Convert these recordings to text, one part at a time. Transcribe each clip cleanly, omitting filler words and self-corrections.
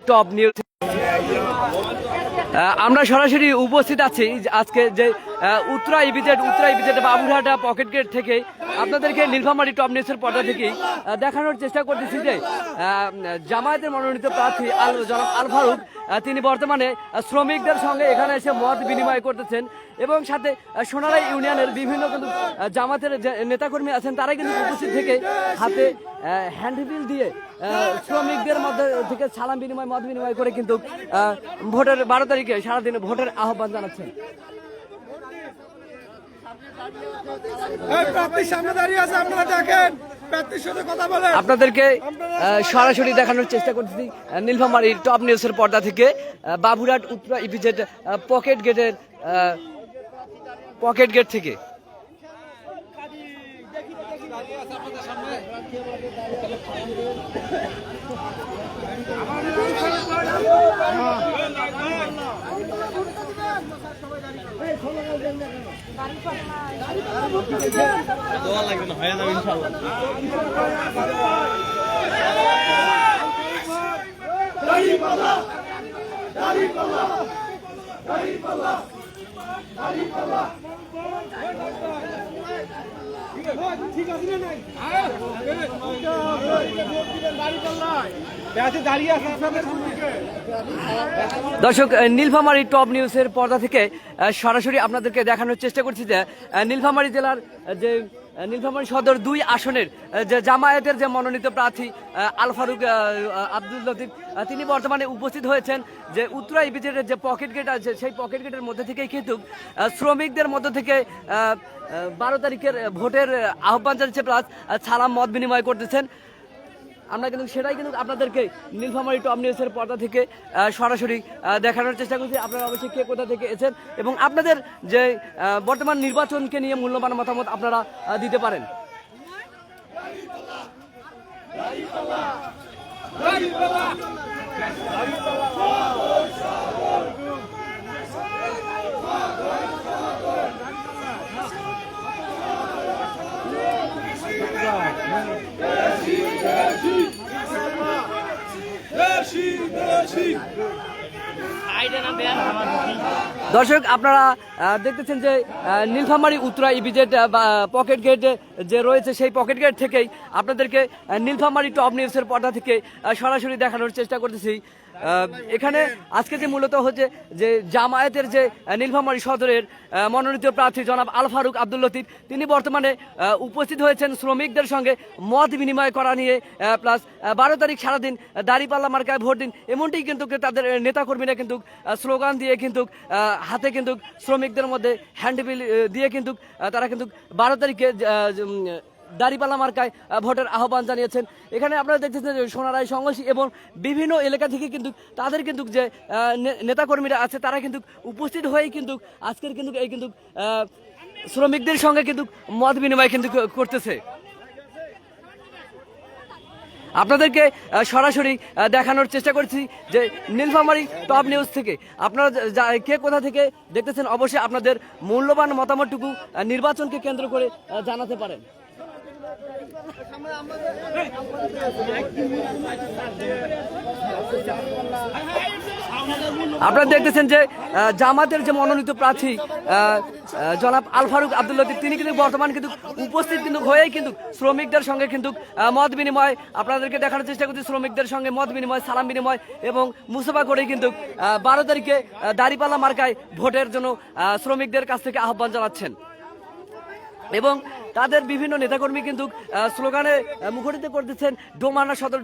Top news. আমরা সরাসরি উপস্থিত আছি আজকে যে Uttara EPZ Baburhat pocket gate থেকে আপনাদেরকে নীলফামারী টপ নিউজের পর্দা থেকেই দেখানোর চেষ্টা করতেছি যে জামায়াতের মনোনীত প্রার্থী জনাব আল ফারুক তিনি বর্তমানে শ্রমিকদের সঙ্গে এখানে এসে মত বিনিময় করতেছেন এবং সাথে সোনারাই ইউনিয়নের বিভিন্ন কিন্তু জামাতের যে নেতাকর্মী আছেন তারা কিন্তু উপস্থিত থেকে হাতে হ্যান্ডবিল দিয়ে শ্রমিকদের মধ্যে থেকে সালাম বিনিময় মত বিনিময় করে কিন্তু ভোটের 12 তারিখে সারাদিনে ভোটের আহ্বান জানাচ্ছেন। আপনাদেরকে সরাসরি দেখানোর চেষ্টা করতেছি নীলফামারী টপ নিউজের পর্দা থেকে Baburhat Uttara EPZ pocket gate থেকে। দর্শক, নীলফামারী টপ নিউজের পর্দা থেকে সরাসরি আপনাদেরকে দেখানোর চেষ্টা করছি যে নীলফামারী জেলার যে নীলফামারী সদর 2 আসনের যে জামায়াতের যে মনোনীত প্রার্থী আল ফারুক আব্দুল লতিফ তিনি বর্তমানে উপস্থিত হয়েছেন যে উত্তরা ইপিজেডের যে পকেট গেট আছে সেই পকেট গেটের মধ্যে থেকেই কিন্তু শ্রমিকদের মধ্য থেকে 12 তারিখের ভোটের আহ্বান জানাচ্ছে প্লাস সালাম মত বিনিময় করতেছেন। আমরা কিন্তু সেটাই কিন্তু আপনাদেরকে নীলফামারী টপ নিউজের পর্দা থেকে সরাসরি দেখানোর চেষ্টা করছি। আপনারা অবশ্যই কে কোথা থেকে এসেছেন এবং আপনাদের যে বর্তমান নির্বাচনকে নিয়ে মূল্যবান মতামত আপনারা দিতে পারেন। দর্শক, আপনারা দেখতেছেন যে Nilphamari Uttara EPZ pocket gate যে রয়েছে সেই পকেট গেট থেকেই আপনাদেরকে নীলফামারী টপ নিউজের পর্দা থেকে সরাসরি দেখানোর চেষ্টা করতেছি। এখানে আজকে যে মূলত হচ্ছে যে জামায়াতের যে নীলফামারী সদরের মনোনীত প্রার্থী জনাব আল ফারুক আব্দুল লতিফ তিনি বর্তমানে উপস্থিত হয়েছেন শ্রমিকদের সঙ্গে মত বিনিময় করা নিয়ে, প্লাস 12 তারিখ সারাদিন দাঁড়িপাল্লা মার্কায় ভোট দিন এমনটি কিন্তু তাদের নেতাকর্মীরা কিন্তু স্লোগান দিয়ে কিন্তু হাতে কিন্তু শ্রমিকদের মধ্যে হ্যান্ডবিল দিয়ে কিন্তু তারা কিন্তু 12 তারিখে দাঁড়িপাল্লা মার্কায় ভোটের আহ্বান জানিয়েছেন। এখানে আপনারা দেখতেছেন যে সোনারাই সংঘর্ষ এবং বিভিন্ন এলাকা থেকে কিন্তু তাদের কিন্তু যে নেতাকর্মীরা আছে তারা কিন্তু উপস্থিত হয়েই কিন্তু আজকের কিন্তু এই কিন্তু শ্রমিকদের সঙ্গে কিন্তু মত বিনিময় কিন্তু করতেছে। আপনাদেরকে সরাসরি দেখানোর চেষ্টা করছি যে নীলফামারী টপ নিউজ থেকে আপনারা কে কোথা থেকে দেখতেছেন অবশ্যই আপনাদের মূল্যবান মতামতটুকু নির্বাচনকে কেন্দ্র করে জানাতে পারেন। আপনারা দেখতেছেন যে জামাতের যে মনোনীত প্রার্থী জনাব আল ফারুক আব্দুল লতিফ তিনি কিন্তু বর্তমান কিন্তু উপস্থিত কিন্তু হয়েই কিন্তু শ্রমিকদের সঙ্গে কিন্তু মত বিনিময় আপনাদেরকে দেখানোর চেষ্টা করছি। শ্রমিকদের সঙ্গে মত বিনিময়, সালাম বিনিময় এবং মুসাফা করে কিন্তু 12 তারিখে দাঁড়িপাল্লা মার্কায় ভোটের জন্য শ্রমিকদের কাছ থেকে আহ্বান জানাচ্ছেন এবং তাদের বিভিন্ন নেতাকর্মী কিন্তু স্লোগানে মুখরিত করতেছেন ডোমানা সদর।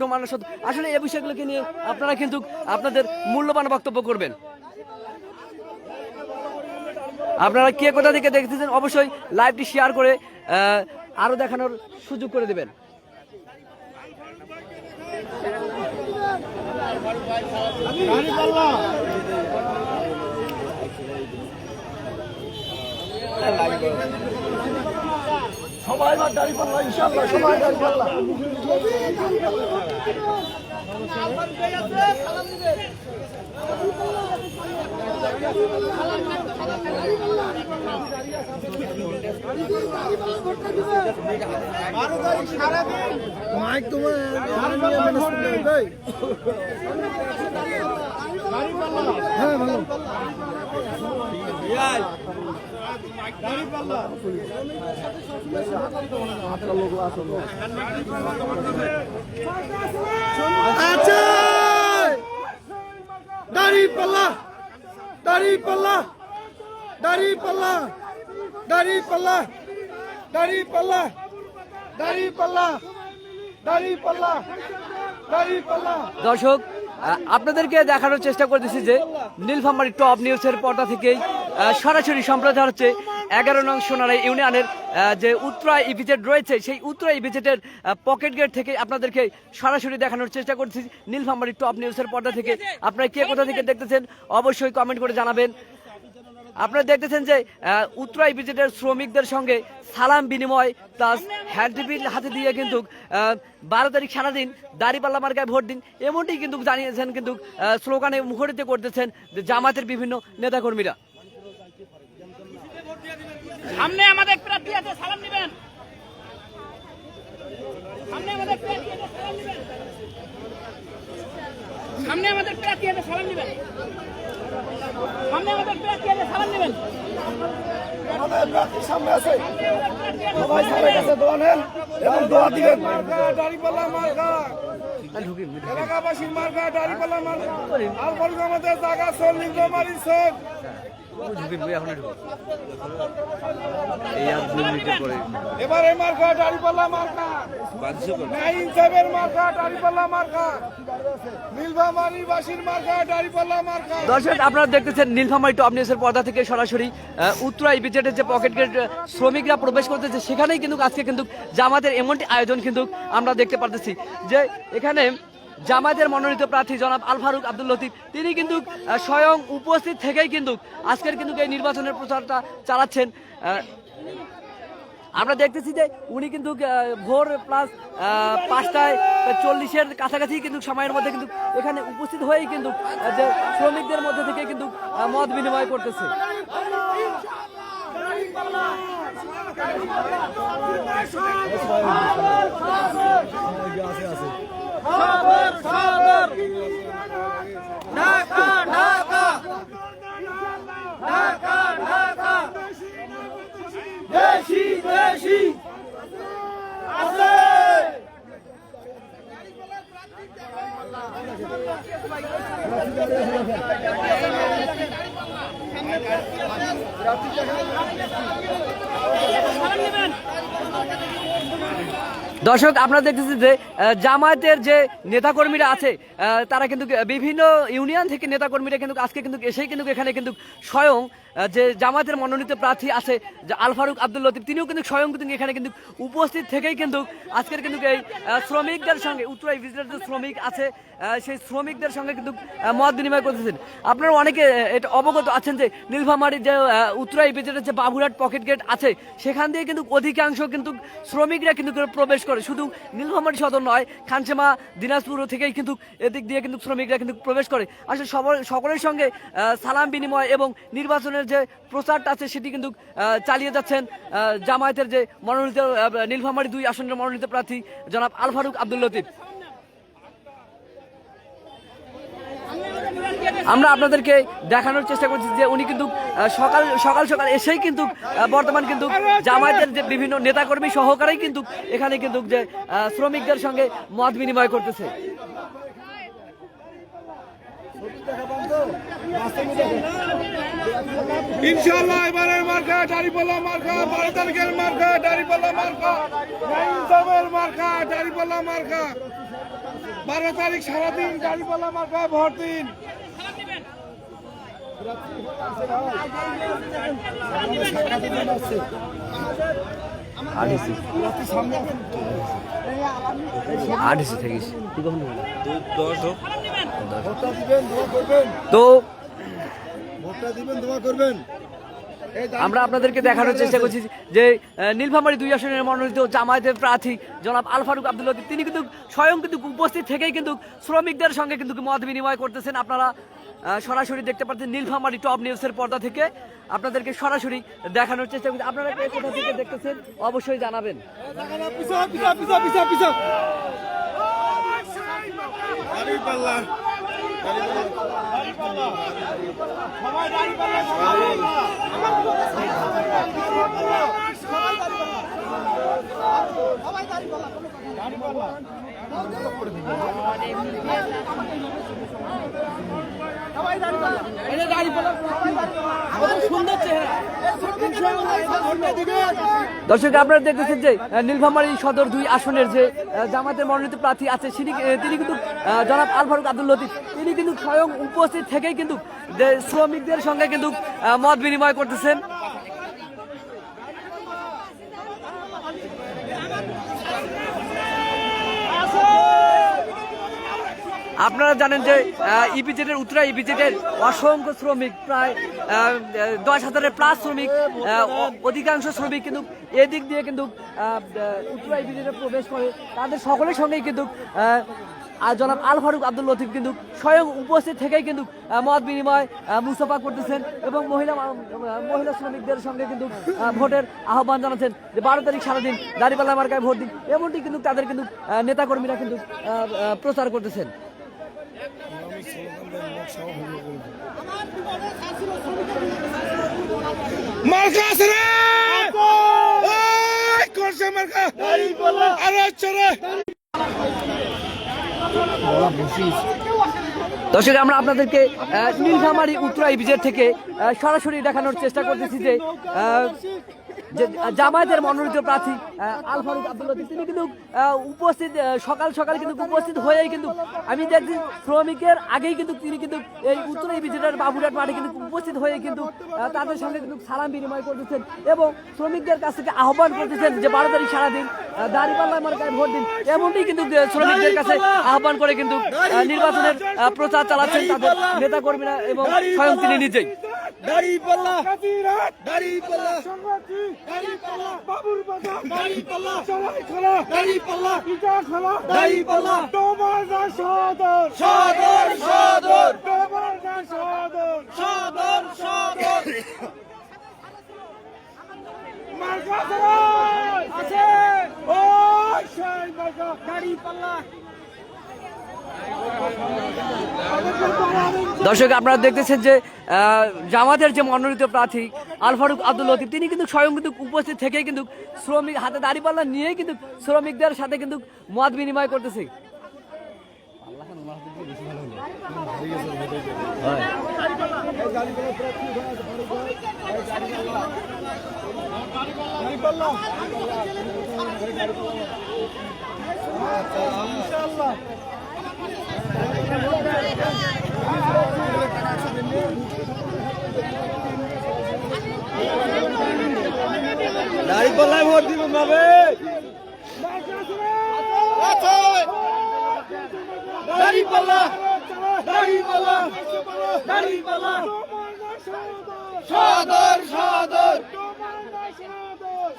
আসলে এই বিষয়গুলোকে নিয়ে আপনারা কিন্তু আপনাদের মূল্যবান বক্তব্য করবেন। আপনারা কে কোথা থেকে দেখতেছেন অবশ্যই লাইভটি শেয়ার করে আরো দেখানোর সুযোগ করে দেবেন। সবাই দাঁড়িপাল্লা ইনশাআল্লাহ, সবাই দাঁড়িপাল্লা। মাইক তোমার দাঁড়িপাল্লা দাঁড়িপাল্লা দাঁড়িপাল্লা দাঁড়িপাল্লা দাঁড়িপাল্লা দাঁড়িপাল্লা দাঁড়িপাল্লা দাঁড়িপাল্লা। দর্শক আপনাদেরকে দেখানোর চেষ্টা করতেছি যে নীলফামারী টপ নিউজের পর্দা থেকেই সরাসরি সম্প্রচার হচ্ছে 11 নং সোনারাই ইউনিয়নের যে উত্তরা ইপিজেড রয়েছে সেই উত্তরা ইপিজেডের পকেট গেট থেকে আপনাদেরকে সরাসরি দেখানোর চেষ্টা করছি নীলফামারী টপ নিউজের পর্দা থেকে। আপনারা কে কোথা থেকে দেখতেছেন অবশ্যই কমেন্ট করে জানাবেন। আপনারা দেখতেছেন যে উত্তরা ইপিজেডের শ্রমিকদের সঙ্গে সালাম বিনিময় প্লাস হ্যান্ডবিল হাতে দিয়ে কিন্তু 12 তারিখ সারাদিন দাঁড়িপাল্লা মার্কায় ভোট দিন এমনটি কিন্তু জানিয়েছেন কিন্তু স্লোগানে মুখরিত করতেছেন জামাতের বিভিন্ন নেতাকর্মীরা। সামনে আমাদের প্রার্থী আছে, সালাম নেবেন। সামনে আমাদের প্রার্থী আছে, সালাম নেবেন। সামনে আমাদের প্রার্থী আছে, সালাম নেবেন। সামনে আমাদের প্রার্থী আছে, সালাম নেবেন। আমাদের প্রার্থী সামনে আছে, সবাই সবার কাছে দোয়া নেন এবং দোয়া দিবেন। দাঁড়িপাল্লা মার্কা, এলাকাবাসীর মার্কা দাঁড়িপাল্লা মার্কা। আর বলবো আমাদের জায়গা চল নীলফামারী চল। এবারে মার্কা দাঁড়িপাল্লা মার্কা, নাইন সাহেবের মার্কা দাঁড়িপাল্লা মার্কা, নীলফামারী বাসীর মার্কা দাঁড়িপাল্লা মার্কা। দর্শক আপনারা দেখতেছেন নীলফামারী টপ নিউজের পর্দা থেকে সরাসরি উত্তরা ইপিজেডের যে পকেট গেট শ্রমিকরা প্রবেশ করতেছে সেখানেই কিন্তু আজকে কিন্তু জামাতের এমনটি আয়োজন কিন্তু আমরা দেখতে পারতেছি যে এখানে জামাতের মনোনীত প্রার্থী জনাব আল ফারুক আব্দুল লতিফ তিনি কিন্তু স্বয়ং উপস্থিত থেকেই কিন্তু আজকের কিন্তু এই নির্বাচনের প্রচারটা চালাচ্ছেন। আমরা দেখতেছি যে উনি কিন্তু ভোর প্লাস 5:40 কাছাকাছি কিন্তু সময়ের মধ্যে কিন্তু এখানে উপস্থিত হয়েই কিন্তু যে শ্রমিকদের মধ্যে থেকে কিন্তু মত বিনিময় করতেছে। দেশি দেশি আছে দর্শক আপনারা দেখতেছেন যে জামায়াতের যে নেতাকর্মীরা আছে তারা কিন্তু বিভিন্ন ইউনিয়ন থেকে নেতাকর্মীরা কিন্তু আজকে কিন্তু এসেই কিন্তু এখানে কিন্তু স্বয়ং যে জামায়াতের মনোনীত প্রার্থী আছে যে আল ফারুক আব্দুল লতিফ তিনিও কিন্তু স্বয়ং কিন্তু এখানে কিন্তু উপস্থিত থেকেই কিন্তু আজকের কিন্তু এই শ্রমিকদের সঙ্গে উত্তরা ইপিজেডের যে শ্রমিক আছে সেই শ্রমিকদের সঙ্গে কিন্তু মত বিনিময় করতেছেন। আপনারা অনেকে এটা অবগত আছেন যে নীলফামারীর যে উত্তরা ইপিজেডের যে বাবুরহাট পকেট গেট আছে সেখান দিয়ে কিন্তু অধিকাংশ কিন্তু শ্রমিকরা কিন্তু প্রবেশ করে, শুধু নীলফামারী সদর নয় খানসামা দিনাজপুর থেকেই কিন্তু এদিক দিয়ে কিন্তু শ্রমিকরা কিন্তু প্রবেশ করে। আসলে সকলের সঙ্গে সালাম বিনিময় এবং নির্বাচনের যে প্রচারটা আছে সেটি কিন্তু চালিয়ে যাচ্ছেন জামায়াতের যে মনোনীত নীলফামারী 2 আসনের মনোনীত প্রার্থী জনাব আল ফারুক আব্দুল লতিফ। আমরা আপনাদেরকে দেখানোর চেষ্টা করছি যে উনি কিন্তু সকাল সকাল এসেই কিন্তু বর্তমান কিন্তু জামায়াতের যে বিভিন্ন নেতাকর্মী সহকারেই কিন্তু এখানে কিন্তু যে শ্রমিকদের সঙ্গে মত বিনিময় করতেছে। ইনশাআল্লাহ এবারের মার্কা দাঁড়িপাল্লা মার্কা, 12 তারিখের মার্কা দাঁড়িপাল্লা মার্কা, নাইন সাহেবের মার্কা দাঁড়িপাল্লা মার্কা, 12 তারিখ সারাদিন দাঁড়িপাল্লা মার্কা ভোট দিন। তো ভোটটা দিবেন, দোয়া করবেন। আমরা আপনাদেরকে দেখানোর চেষ্টা করছি যে নীলফামারী 2 আসনের মনোনীত জামায়াতের প্রার্থী জনাব আল ফারুক আব্দুল লতিফ তিনি কিন্তু স্বয়ং কিন্তু উপস্থিত থেকেই কিন্তু শ্রমিকদের সঙ্গে কিন্তু মত বিনিময় করতেছেন। আপনারা সরাসরি দেখতে পাচ্ছেন নীলফামারী টপ নিউজের পর্দা থেকে আপনাদেরকে সরাসরি দেখানোর চেষ্টা করছি। আপনারা কোথা থেকে দেখতেছেন অবশ্যই জানাবেন। দাঁড়িপাল্লা দর্শক আপনারা দেখতেছেন যে নীলফামারী সদর 2 আসনের যে জামাতের মনোনীত প্রার্থী আছে তিনি কিন্তু জনাব আল ফারুক আব্দুল লতিফ তিনি কিন্তু স্বয়ং উপস্থিত থেকেই কিন্তু শ্রমিকদের সঙ্গে কিন্তু মত বিনিময় করতেছেন। আপনারা জানেন যে ইপিজেডের উত্তরা ইপিজেডের অসংখ্য শ্রমিক প্রায় 10,000-এর প্লাস শ্রমিক, অধিকাংশ শ্রমিক কিন্তু এদিক দিয়ে কিন্তু উত্তরা ইপিজেডে প্রবেশ করে। তাদের সকলের সঙ্গেই কিন্তু জনাব আল ফারুক আব্দুল লতিফ কিন্তু স্বয়ং উপস্থিত থেকেই কিন্তু মত বিনিময় মুসাফা করতেছেন এবং মহিলা শ্রমিকদের সঙ্গে কিন্তু ভোটের আহ্বান জানাচ্ছেন যে 12 তারিখ সারাদিন দাঁড়িপাল্লা মার্কায় ভোট দিন, এমনটি কিন্তু তাদের কিন্তু নেতাকর্মীরা কিন্তু প্রচার করতেছেন। মার্কা আছে রে, ওই করছে মার্কা, আরে চলে। দর্শক আমরা আপনাদেরকে নীলফামারী উত্তরা ইপিজেড থেকে সরাসরি দেখানোর চেষ্টা করতেছি যে জামায়াতের মনোনীত প্রার্থী আল ফারুক আব্দুল লতিফ তিনি কিন্তু উপস্থিত সকাল সকাল কিন্তু উপস্থিত হয়েই কিন্তু আমি দেখছি শ্রমিকের আগেই কিন্তু তিনি কিন্তু এই উত্তরা ইপিজেডের বাবুরহাট মাঠে কিন্তু উপস্থিত হয়ে কিন্তু তাদের সঙ্গে কিন্তু সালাম বিনিময় করতেছেন এবং শ্রমিকদের কাছ থেকে আহ্বান করতেছেন যে 12 তারিখ সারাদিন দাঁড়িপাল্লা মার্কায় ভোট দিন, এমনটি কিন্তু শ্রমিকদের কাছে আহ্বান করে কিন্তু নির্বাচনের প্রচার চালাচ্ছেন তাদের নেতাকর্মীরা এবং স্বয়ং তিনি নিজেই। দাঁড়িপাল্লা দাঁড়িপাল্লা সংগ্রামী দাঁড়িপাল্লা বাবুর বাজার দাঁড়িপাল্লা সবাই খোলা দাঁড়িপাল্লা পিঠা খোলা দাঁড়িপাল্লা তোমার না সদর সদর সদর তোমার না সদর সদর সদর মার্কা আছে ওই সেই মার্কা দাঁড়িপাল্লা। দর্শক আপনারা দেখতেছেন যে জামাতের যে মনোনীত প্রার্থী আল ফারুক আব্দুল লতিফ তিনি কিন্তু স্বয়ং কিন্তু উপস্থিত থেকেই কিন্তু শ্রমিক হাতে দাঁড়িপাল্লা নিয়েই কিন্তু শ্রমিকদের সাথে কিন্তু মত বিনিময় করতেছে। দাঁড়িপাল্লায় ভোট দিব ভাবে দাঁড়িপাল্লা দাঁড়িপাল্লা দাঁড়িপাল্লা সদর সদর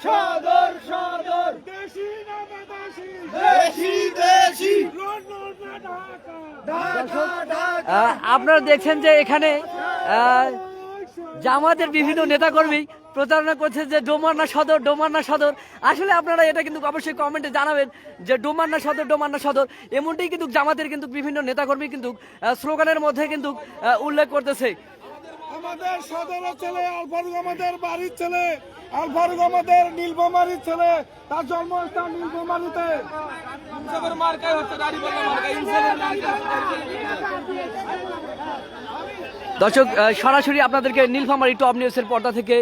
সদর সদর দেশি দেশি দেশি আপনারা দেখছেন যে এখানে জামাতের বিভিন্ন নেতাকর্মী প্রচারণা করছে যে ডোমারনা সদর ডোমারনা সদর। আসলে আপনারা এটা কিন্তু অবশ্যই কমেন্টে জানাবেন যে ডোমারনা সদর এমনটাই কিন্তু জামাতের কিন্তু বিভিন্ন নেতাকর্মী কিন্তু স্লোগানের মধ্যে কিন্তু উল্লেখ করতেছে। আমাদের সদরের ছেলে আল ফারুক আমাদের বাড়ির ছেলে, আল ফারুক আমাদের নীলফামারীর ছেলে, তার জন্মস্থান নীলফামারীতে। দর্শক সরাসরি আপনাদেরকে নীলফামারী টপ নিউজের পর্দা থেকে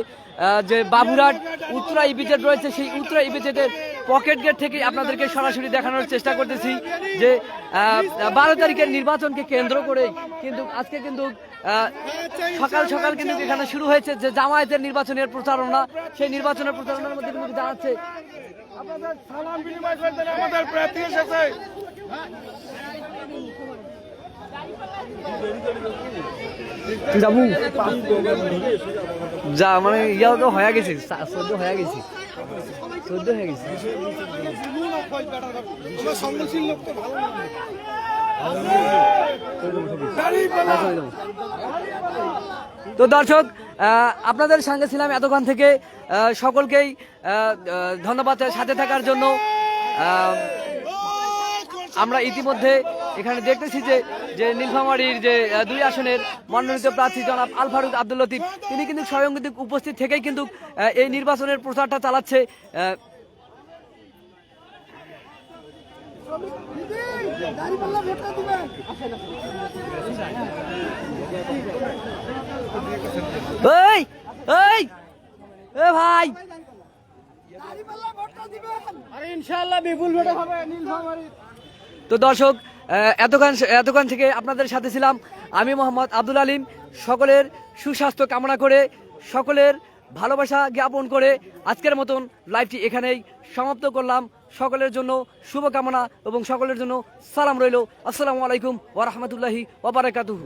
যে বাবুরহাট উত্তরা ইপিজেড রয়েছে সেই উত্তরা ইপিজেডের পকেট গেট থেকে আপনাদেরকে সরাসরি দেখানোর চেষ্টা করতেছি যে 12 তারিখের নির্বাচনকে কেন্দ্র করে কিন্তু আজকে কিন্তু সকাল সকাল কিন্তু এখানে শুরু হয়েছে যে জামায়াতের নির্বাচনের প্রচারণা, সেই নির্বাচনের প্রচারণার মধ্যে কিন্তু জানাচ্ছে আপনাদের সালাম বিনিময় করতে আমাদের প্রার্থী এসেছে। যাবো যা মানে ইয়াও তো হয়ে গেছে 14 হয়ে গেছে সংগঠনশীল লোক তো ভালো তো দর্শক আপনাদের সঙ্গে ছিলাম এতক্ষণ থেকে, সকলকেই ধন্যবাদ সাথে থাকার জন্য। আমরা ইতিমধ্যে এখানে দেখতেছি যে নীলফামারীর যে 2 আসনের মনোনীত প্রার্থী জনাব আল ফারুক আব্দুল লতিফ তিনি কিন্তু স্বয়ং কিন্তু উপস্থিত থেকেই কিন্তু এই নির্বাচনের প্রচারটা চালাচ্ছে। এই এই এ ভাই তো দর্শক এতক্ষণ থেকে আপনাদের সাথে ছিলাম আমি মোহাম্মদ আব্দুল আলিম। সকলের সুস্বাস্থ্য কামনা করে সকলের ভালোবাসা জ্ঞাপন করে আজকের মতন লাইভটি এখানেই সমাপ্ত করলাম। সকলের জন্য শুভকামনা এবং সকলের জন্য সালাম রইল। আসসালামু আলাইকুম ওয়া রাহমাতুল্লাহি ওয়া বারাকাতুহু।